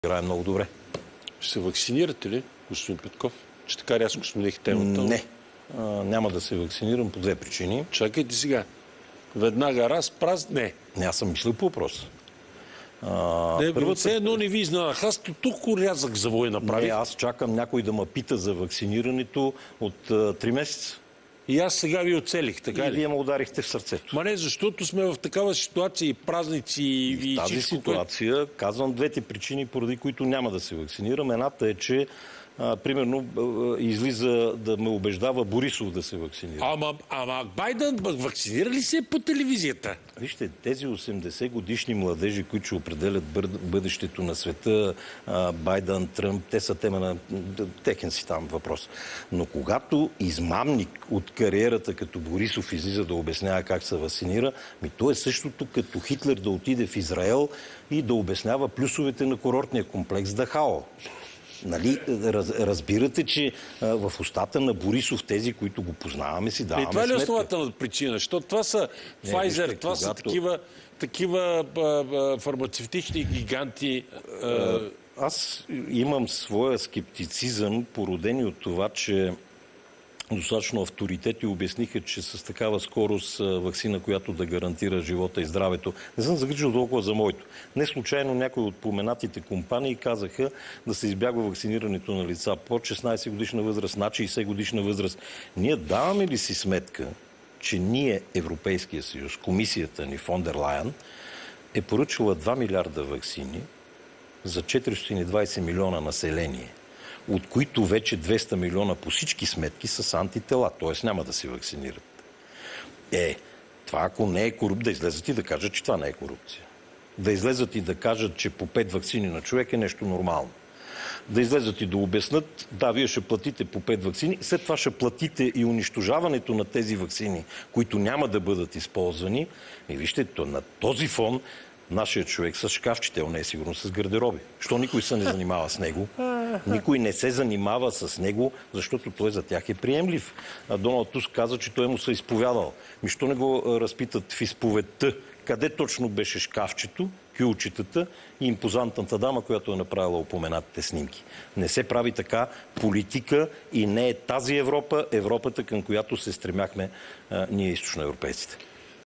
играе много добре. Ще се вакцинирате ли, господин Петков? Че така рязко смених темата. Не. Няма да се вакцинирам по две причини. Чакайте сега. Веднага раз, праз, не. Не, аз съм мислил по въпроса. Все едно не ви изненадах. Аз тук рязък завой направих. Не, аз чакам някой да ме пита за вакцинирането от 3 месеца. И аз сега ви оцелих, така И ли? вие ме ударихте в сърцето. Ма не, защото сме в такава ситуация и празници и В тази всичко, ситуация казвам двете причини, поради които няма да се вакцинирам. Едната е, че примерно излиза да ме убеждава Борисов да се вакцинира. Ама Байден вакцинира ли се по телевизията? Вижте, тези 80 годишни младежи, които ще определят бъдещето на света, Байден, Тръмп, те са тема на техен си там въпрос. Но когато измамник от кариерата като Борисов излиза да обяснява как се вакцинира, то е същото като Хитлер да отиде в Израел и да обяснява плюсовете на курортния комплекс Дахау. Нали, разбирате, че в устата на Борисов, тези, които го познаваме, си даваме сметка. Това ли е основателната причина? Защото това са Pfizer, това са такива фармацевтични гиганти. Аз имам своя скептицизъм, породени от това, че достатъчно авторитети обясниха, че с такава скорост ваксина, която да гарантира живота и здравето. Не съм загрижил толкова за моето. Не случайно някои от поменатите компании казаха да се избягва вакцинирането на лица под 16 годишна възраст, над 60 годишна възраст. Ние даваме ли си сметка, че ние, Европейския съюз, комисията ни, фон дер Лайен, е поръчала 2 милиарда ваксини за 420 милиона население, от които вече 200 милиона по всички сметки са с антитела, т.е. няма да се вакцинират. Това ако не е корупция, да излезат и да кажат, че това не е корупция. Да излезат и да кажат, че по 5 ваксини на човек е нещо нормално. Да излезат и да обяснат, да, вие ще платите по 5 ваксини, след това ще платите и унищожаването на тези ваксини, които няма да бъдат използвани. И вижте, на този фон нашият човек с шкафчите, он не е сигурно с гардероби. Що никой се не занимава с него? Никой не се занимава с него, защото той за тях е приемлив. Доналд Туск каза, че той му се изповядал. Що не го разпитат в изповедта? Къде точно беше шкафчето, кюлчетата и импозантната дама, която е направила упоменатите снимки? Не се прави така политика и не е тази Европа, Европата, към която се стремяхме ние източноевропейците.